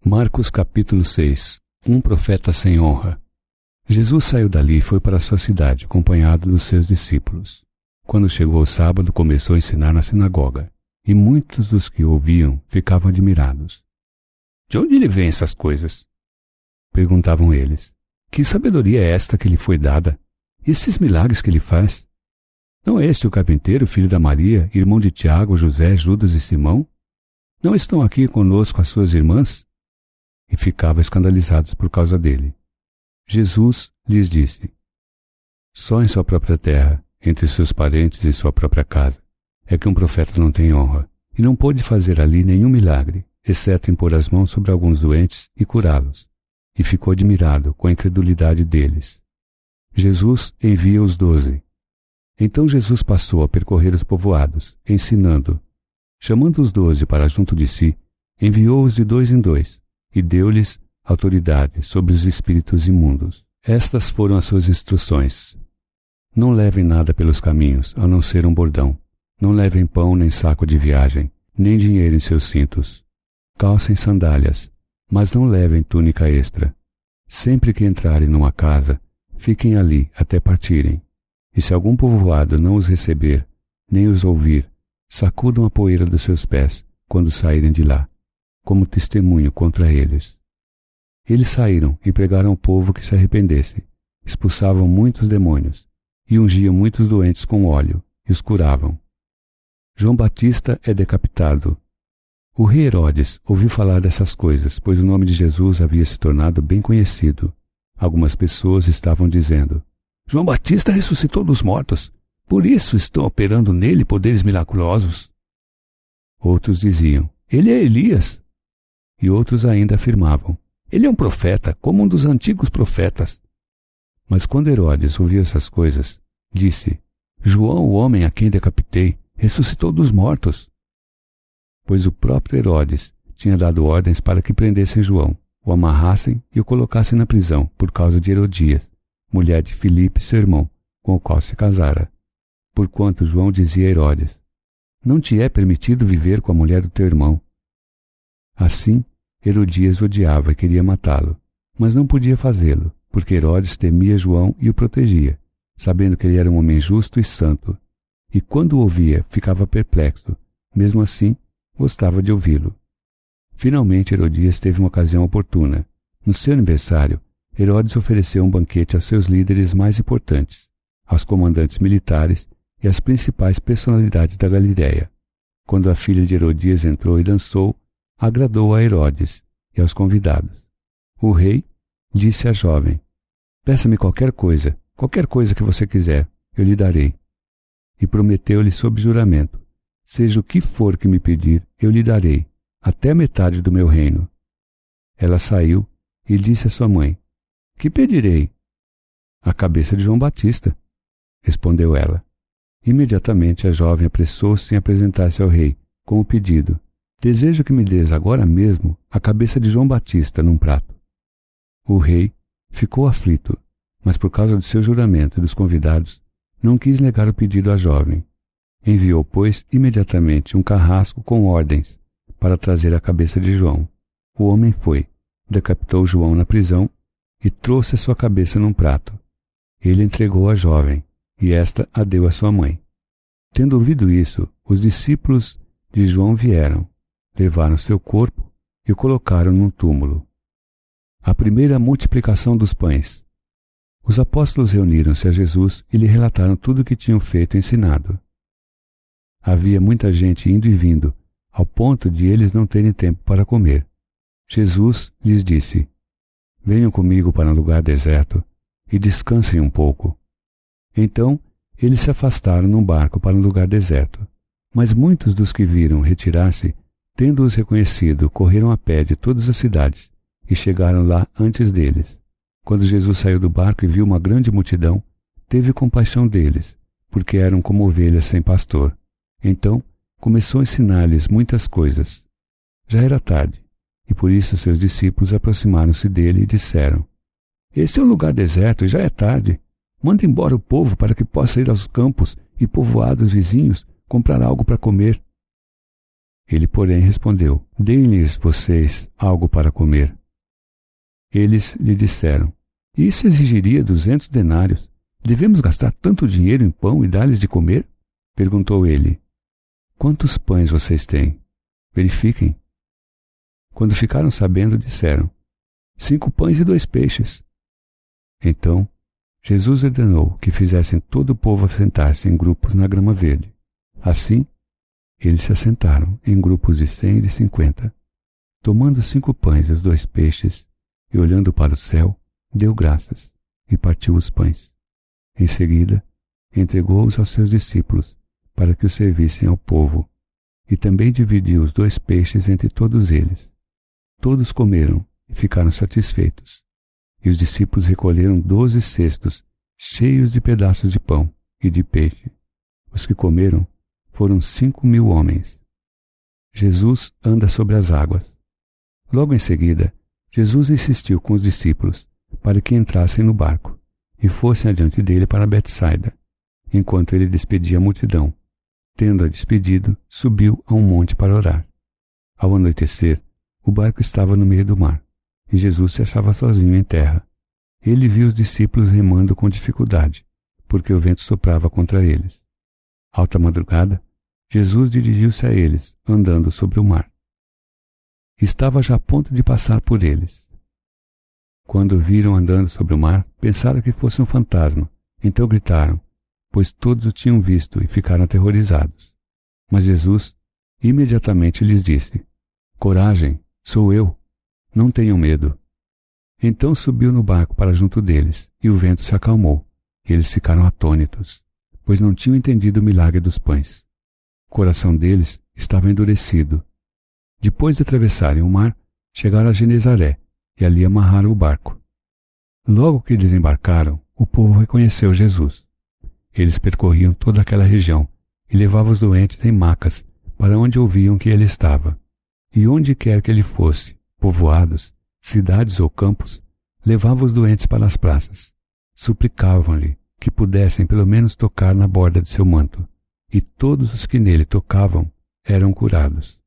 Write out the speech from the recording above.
Marcos capítulo 6. Um profeta sem honra. Jesus saiu dali e foi para a sua cidade, acompanhado dos seus discípulos. Quando chegou o sábado, começou a ensinar na sinagoga, e muitos dos que o ouviam ficavam admirados. De onde lhe vêm essas coisas? Perguntavam eles. Que sabedoria é esta que lhe foi dada? E esses milagres que ele faz? Não é este o carpinteiro, filho da Maria, irmão de Tiago, José, Judas e Simão? Não estão aqui conosco as suas irmãs? E ficavam escandalizados por causa dele. Jesus lhes disse: só em sua própria terra, entre seus parentes e sua própria casa, é que um profeta não tem honra, e não pôde fazer ali nenhum milagre, exceto impor as mãos sobre alguns doentes e curá-los. E ficou admirado com a incredulidade deles. Jesus envia os 12. Então Jesus passou a percorrer os povoados, ensinando. Chamando os 12 para junto de si, enviou-os de 2 em 2, e deu-lhes autoridade sobre os espíritos imundos. Estas foram as suas instruções. Não levem nada pelos caminhos, a não ser um bordão. Não levem pão nem saco de viagem, nem dinheiro em seus cintos. Calcem sandálias, mas não levem túnica extra. Sempre que entrarem numa casa, fiquem ali até partirem. E se algum povoado não os receber, nem os ouvir, sacudam a poeira dos seus pés quando saírem de lá, como testemunho contra eles. Eles saíram e pregaram ao povo que se arrependesse, expulsavam muitos demônios, e ungiam muitos doentes com óleo, e os curavam. João Batista é decapitado. O rei Herodes ouviu falar dessas coisas, pois o nome de Jesus havia se tornado bem conhecido. Algumas pessoas estavam dizendo: João Batista ressuscitou dos mortos, por isso estão operando nele poderes milagrosos. Outros diziam: ele é Elias. E outros ainda afirmavam: ele é um profeta, como um dos antigos profetas. Mas quando Herodes ouviu essas coisas, disse: João, o homem a quem decapitei, ressuscitou dos mortos. Pois o próprio Herodes tinha dado ordens para que prendessem João, o amarrassem e o colocassem na prisão por causa de Herodias, mulher de Filipe, seu irmão, com o qual se casara. Porquanto João dizia a Herodes: não te é permitido viver com a mulher do teu irmão. Assim, Herodias odiava e queria matá-lo, mas não podia fazê-lo, porque Herodes temia João e o protegia, sabendo que ele era um homem justo e santo. E quando o ouvia, ficava perplexo. Mesmo assim, gostava de ouvi-lo. Finalmente, Herodias teve uma ocasião oportuna. No seu aniversário, Herodes ofereceu um banquete aos seus líderes mais importantes, aos comandantes militares e às principais personalidades da Galiléia. Quando a filha de Herodias entrou e dançou, agradou a Herodes e aos convidados. O rei disse à jovem: peça-me qualquer coisa que você quiser, eu lhe darei. E prometeu-lhe sob juramento: seja o que for que me pedir, eu lhe darei, até metade do meu reino. Ela saiu e disse à sua mãe: que pedirei? A cabeça de João Batista, respondeu ela. Imediatamente a jovem apressou-se em apresentar-se ao rei, com o pedido: desejo que me des agora mesmo a cabeça de João Batista num prato. O rei ficou aflito, mas por causa do seu juramento e dos convidados, não quis negar o pedido à jovem. Enviou, pois, imediatamente um carrasco com ordens para trazer a cabeça de João. O homem foi, decapitou João na prisão e trouxe a sua cabeça num prato. Ele entregou a jovem, e esta a deu à sua mãe. Tendo ouvido isso, os discípulos de João vieram, levaram seu corpo e o colocaram num túmulo. A primeira multiplicação dos pães. Os apóstolos reuniram-se a Jesus e lhe relataram tudo o que tinham feito e ensinado. Havia muita gente indo e vindo, ao ponto de eles não terem tempo para comer. Jesus lhes disse: venham comigo para um lugar deserto e descansem um pouco. Então, eles se afastaram num barco para um lugar deserto. Mas muitos dos que viram retirar-se, tendo-os reconhecido, correram a pé de todas as cidades e chegaram lá antes deles. Quando Jesus saiu do barco e viu uma grande multidão, teve compaixão deles, porque eram como ovelhas sem pastor. Então, começou a ensinar-lhes muitas coisas. Já era tarde, e por isso seus discípulos aproximaram-se dele e disseram: este é um lugar deserto e já é tarde. Manda embora o povo para que possa ir aos campos e povoados vizinhos comprar algo para comer. Ele, porém, respondeu: Deem-lhes vocês algo para comer. Eles lhe disseram: Isso exigiria 200 denários. Devemos gastar tanto dinheiro em pão e dar-lhes de comer? Perguntou ele: Quantos pães vocês têm? Verifiquem. Quando ficaram sabendo, disseram: 5 pães e 2 peixes. Então, Jesus ordenou que fizessem todo o povo assentar-se em grupos na grama verde. Assim, eles se assentaram em grupos de 100 e de 50. Tomando 5 pães e os 2 peixes, e olhando para o céu, deu graças e partiu os pães. Em seguida, entregou-os aos seus discípulos para que os servissem ao povo, e também dividiu os 2 peixes entre todos eles. Todos comeram e ficaram satisfeitos. E os discípulos recolheram 12 cestos cheios de pedaços de pão e de peixe. Os que comeram foram 5.000 homens. Jesus anda sobre as águas. Logo em seguida, Jesus insistiu com os discípulos para que entrassem no barco e fossem adiante dele para Betsaida, enquanto ele despedia a multidão. Tendo-a despedido, subiu a um monte para orar. Ao anoitecer, o barco estava no meio do mar, e Jesus se achava sozinho em terra. Ele viu os discípulos remando com dificuldade, porque o vento soprava contra eles. Alta madrugada, Jesus dirigiu-se a eles, andando sobre o mar. Estava já a ponto de passar por eles. Quando o viram andando sobre o mar, pensaram que fosse um fantasma, então gritaram, pois todos o tinham visto e ficaram aterrorizados. Mas Jesus imediatamente lhes disse: Coragem, sou eu, não tenham medo. Então subiu no barco para junto deles, e o vento se acalmou, e eles ficaram atônitos, pois não tinham entendido o milagre dos pães. O coração deles estava endurecido. Depois de atravessarem o mar, chegaram a Genezaré, e ali amarraram o barco. Logo que desembarcaram, o povo reconheceu Jesus. Eles percorriam toda aquela região e levavam os doentes em macas para onde ouviam que ele estava. E onde quer que ele fosse, povoados, cidades ou campos, levavam os doentes para as praças. Suplicavam-lhe que pudessem pelo menos tocar na borda de seu manto, e todos os que nele tocavam eram curados.